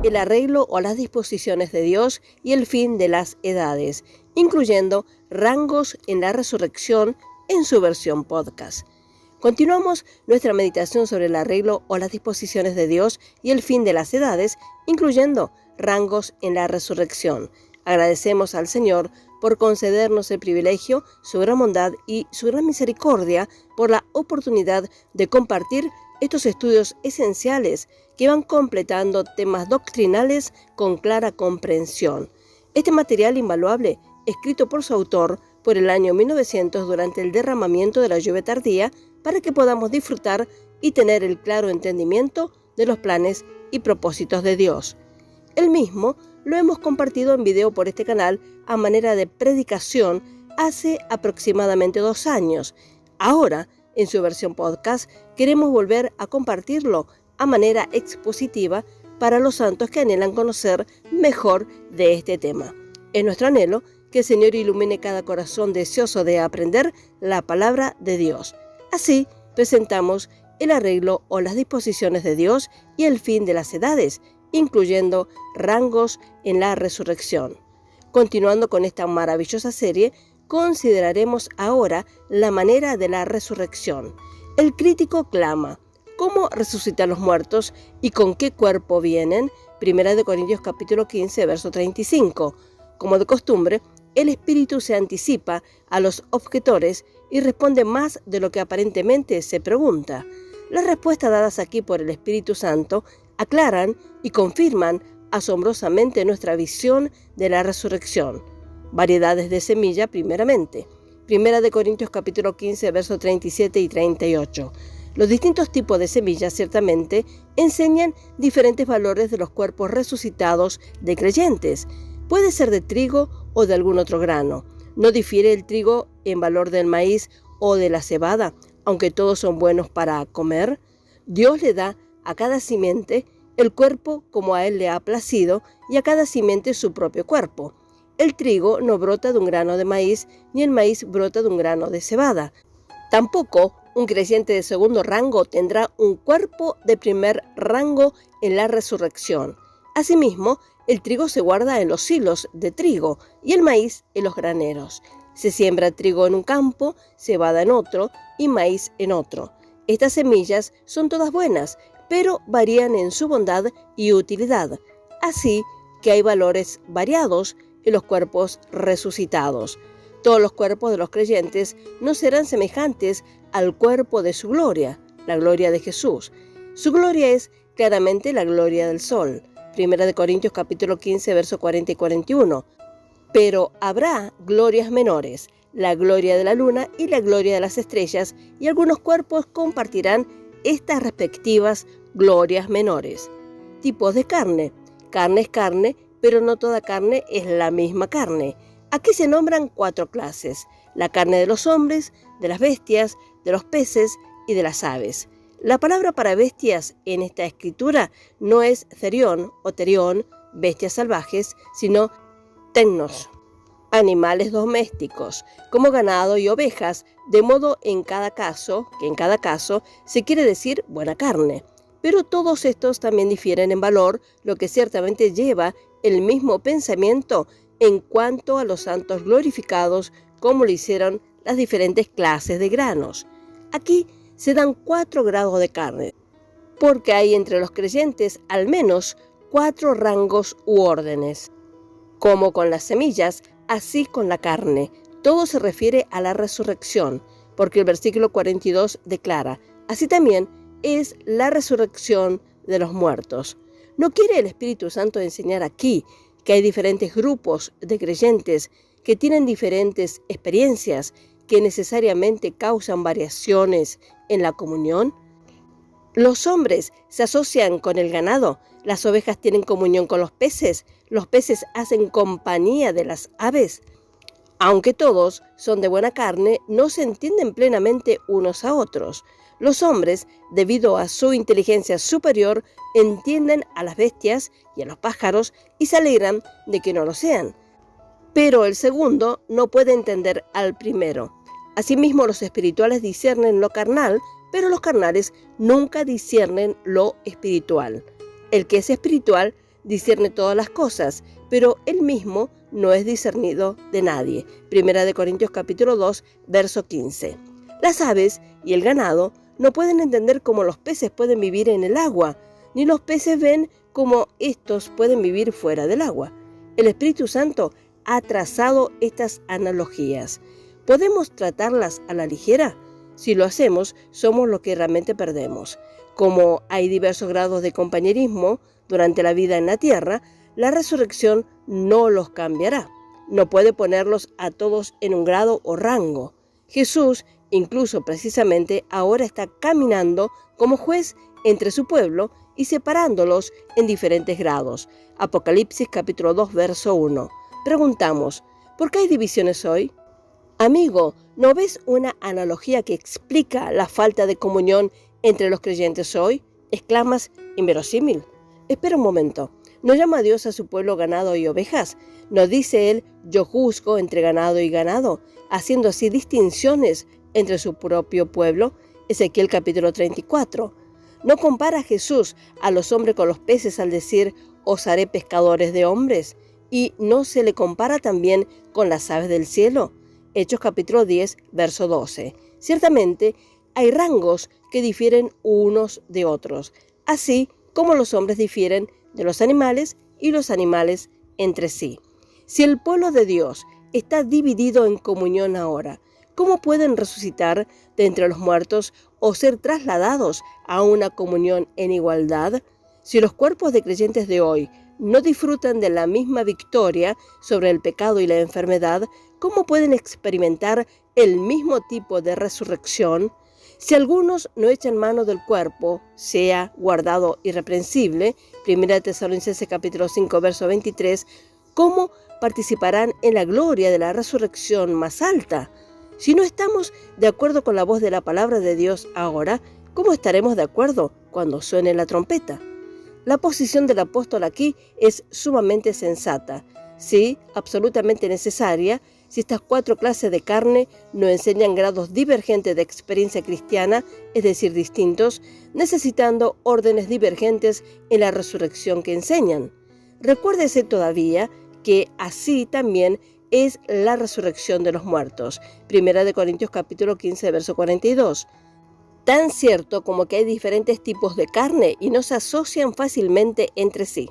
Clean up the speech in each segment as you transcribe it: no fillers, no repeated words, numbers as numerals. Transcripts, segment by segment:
el arreglo o las disposiciones de Dios y el fin de las edades, incluyendo rangos en la resurrección en su versión podcast. Continuamos nuestra meditación sobre el arreglo o las disposiciones de Dios y el fin de las edades, incluyendo rangos en la resurrección. Agradecemos al Señor por concedernos el privilegio, su gran bondad y su gran misericordia por la oportunidad de compartir estos estudios esenciales que van completando temas doctrinales con clara comprensión. Este material invaluable, escrito por su autor por el año 1900 durante el derramamiento de la lluvia tardía, para que podamos disfrutar y tener el claro entendimiento de los planes y propósitos de Dios. El mismo lo hemos compartido en video por este canal a manera de predicación hace aproximadamente 2 años. Ahora, en su versión podcast, queremos volver a compartirlo a manera expositiva para los santos que anhelan conocer mejor de este tema. Es nuestro anhelo que el Señor ilumine cada corazón deseoso de aprender la palabra de Dios. Así, presentamos el arreglo o las disposiciones de Dios y el fin de las edades, incluyendo rangos en la resurrección. Continuando con esta maravillosa serie, consideraremos ahora la manera de la resurrección. El crítico clama: ¿cómo resucitan los muertos y con qué cuerpo vienen? 1 Corintios capítulo 15, verso 35. Como de costumbre, el Espíritu se anticipa a los objetores y responde más de lo que aparentemente se pregunta. Las respuestas dadas aquí por el Espíritu Santo aclaran y confirman asombrosamente nuestra visión de la resurrección. Variedades de semilla primeramente. 1 Corintios capítulo 15, versos 37 y 38. Los distintos tipos de semillas ciertamente enseñan diferentes valores de los cuerpos resucitados de creyentes. Puede ser de trigo o de algún otro grano. No difiere el trigo en valor del maíz o de la cebada, aunque todos son buenos para comer. Dios le da a cada simiente el cuerpo como a él le ha placido y a cada simiente su propio cuerpo. El trigo no brota de un grano de maíz, ni el maíz brota de un grano de cebada. Tampoco un creyente de segundo rango tendrá un cuerpo de primer rango en la resurrección. Asimismo, el trigo se guarda en los hilos de trigo y el maíz en los graneros. Se siembra trigo en un campo, cebada en otro y maíz en otro. Estas semillas son todas buenas, pero varían en su bondad y utilidad. Así que hay valores variados en los cuerpos resucitados. Todos los cuerpos de los creyentes no serán semejantes al cuerpo de su gloria, la gloria de Jesús. Su gloria es claramente la gloria del sol. 1 Corintios capítulo 15, versos 40 y 41. Pero habrá glorias menores, la gloria de la luna y la gloria de las estrellas, y algunos cuerpos compartirán estas respectivas glorias menores. Tipos de carne. Carne es carne, pero no toda carne es la misma carne. Aquí se nombran 4 clases: la carne de los hombres, de las bestias, de los peces y de las aves. La palabra para bestias en esta escritura no es therión o terión, bestias salvajes, sino tecnos, animales domésticos, como ganado y ovejas, de modo que en cada caso se quiere decir buena carne. Pero todos estos también difieren en valor, lo que ciertamente lleva el mismo pensamiento en cuanto a los santos glorificados, como lo hicieron las diferentes clases de granos. Aquí se dan 4 grados de carne, porque hay entre los creyentes al menos 4 rangos u órdenes. Como con las semillas, así con la carne. Todo se refiere a la resurrección, porque el versículo 42 declara: así también es la resurrección de los muertos. ¿No quiere el Espíritu Santo enseñar aquí que hay diferentes grupos de creyentes que tienen diferentes experiencias que necesariamente causan variaciones en la comunión? Los hombres se asocian con el ganado, las ovejas tienen comunión con los peces hacen compañía de las aves. Aunque todos son de buena carne, no se entienden plenamente unos a otros. Los hombres, debido a su inteligencia superior, entienden a las bestias y a los pájaros y se alegran de que no lo sean. Pero el segundo no puede entender al primero. Asimismo, los espirituales disciernen lo carnal, pero los carnales nunca disciernen lo espiritual. El que es espiritual discierne todas las cosas, pero Él mismo no es discernido de nadie. 1 Corintios capítulo 2, verso 15. Las aves y el ganado no pueden entender cómo los peces pueden vivir en el agua, ni los peces ven cómo estos pueden vivir fuera del agua. El Espíritu Santo ha trazado estas analogías. ¿Podemos tratarlas a la ligera? Si lo hacemos, somos los que realmente perdemos. Como hay diversos grados de compañerismo durante la vida en la tierra, la resurrección no los cambiará. No puede ponerlos a todos en un grado o rango. Jesús, incluso precisamente, ahora está caminando como juez entre su pueblo y separándolos en diferentes grados. Apocalipsis capítulo 2, verso 1. Preguntamos, ¿por qué hay divisiones hoy? Amigo, ¿no ves una analogía que explica la falta de comunión entre los creyentes hoy? Exclamas, inverosímil. Espera un momento. ¿No llama Dios a su pueblo ganado y ovejas? ¿No dice Él, yo juzgo entre ganado y ganado, haciendo así distinciones entre su propio pueblo? Ezequiel capítulo 34. ¿No compara Jesús a los hombres con los peces al decir, os haré pescadores de hombres? ¿Y no se le compara también con las aves del cielo? Hechos capítulo 10, verso 12. Ciertamente, hay rangos que difieren unos de otros, así como los hombres difieren de los animales y los animales entre sí. Si el pueblo de Dios está dividido en comunión ahora, ¿cómo pueden resucitar de entre los muertos o ser trasladados a una comunión en igualdad? Si los cuerpos de creyentes de hoy no disfrutan de la misma victoria sobre el pecado y la enfermedad, ¿cómo pueden experimentar el mismo tipo de resurrección? Si algunos no echan mano del cuerpo, sea guardado irreprensible, 1 Tesalonicenses capítulo 5, verso 23, ¿cómo participarán en la gloria de la resurrección más alta? Si no estamos de acuerdo con la voz de la palabra de Dios ahora, ¿cómo estaremos de acuerdo cuando suene la trompeta? La posición del apóstol aquí es sumamente sensata, sí, absolutamente necesaria, si estas 4 clases de carne no enseñan grados divergentes de experiencia cristiana, es decir, distintos, necesitando órdenes divergentes en la resurrección que enseñan. Recuérdese todavía que así también es la resurrección de los muertos. 1 Corintios capítulo 15, verso 42. Tan cierto como que hay diferentes tipos de carne y no se asocian fácilmente entre sí.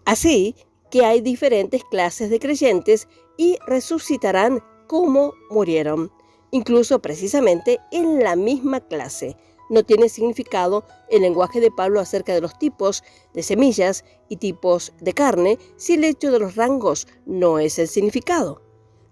Así que hay diferentes clases de creyentes y resucitarán como murieron, incluso precisamente en la misma clase. No tiene significado el lenguaje de Pablo acerca de los tipos de semillas y tipos de carne si el hecho de los rangos no es el significado.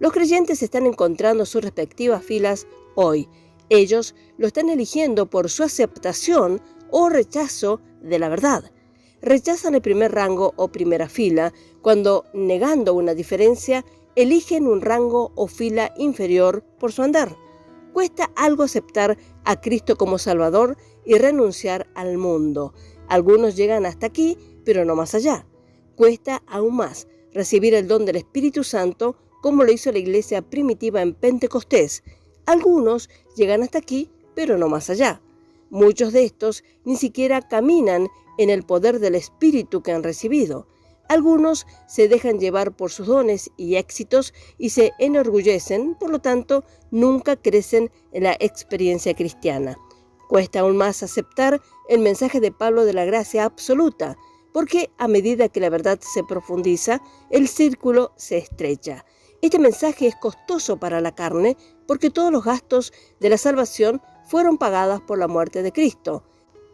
Los creyentes están encontrando sus respectivas filas hoy. Ellos lo están eligiendo por su aceptación o rechazo de la verdad. Rechazan el primer rango o primera fila cuando, negando una diferencia, eligen un rango o fila inferior por su andar. Cuesta algo aceptar a Cristo como Salvador y renunciar al mundo. Algunos llegan hasta aquí, pero no más allá. Cuesta aún más recibir el don del Espíritu Santo como lo hizo la iglesia primitiva en Pentecostés. Algunos llegan hasta aquí, pero no más allá. Muchos de estos ni siquiera caminan en el poder del Espíritu que han recibido. Algunos se dejan llevar por sus dones y éxitos y se enorgullecen, por lo tanto, nunca crecen en la experiencia cristiana. Cuesta aún más aceptar el mensaje de Pablo de la gracia absoluta, porque a medida que la verdad se profundiza, el círculo se estrecha. Este mensaje es costoso para la carne porque todos los gastos de la salvación fueron pagados por la muerte de Cristo,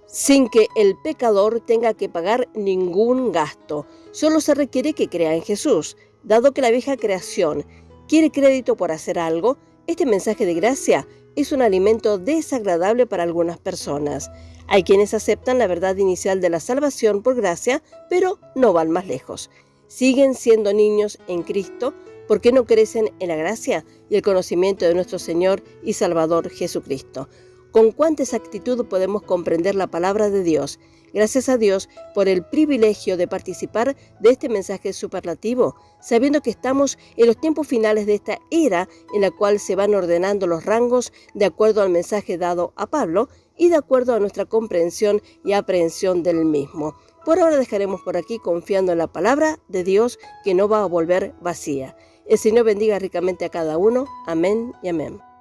sin que el pecador tenga que pagar ningún gasto. Solo se requiere que crea en Jesús. Dado que la vieja creación quiere crédito por hacer algo, este mensaje de gracia es un alimento desagradable para algunas personas. Hay quienes aceptan la verdad inicial de la salvación por gracia, pero no van más lejos. Siguen siendo niños en Cristo porque no crecen en la gracia y el conocimiento de nuestro Señor y Salvador Jesucristo. con cuánta exactitud podemos comprender la palabra de Dios. Gracias a Dios por el privilegio de participar de este mensaje superlativo, sabiendo que estamos en los tiempos finales de esta era en la cual se van ordenando los rangos de acuerdo al mensaje dado a Pablo y de acuerdo a nuestra comprensión y aprehensión del mismo. Por ahora dejaremos por aquí confiando en la palabra de Dios que no va a volver vacía. El Señor bendiga ricamente a cada uno. Amén y amén.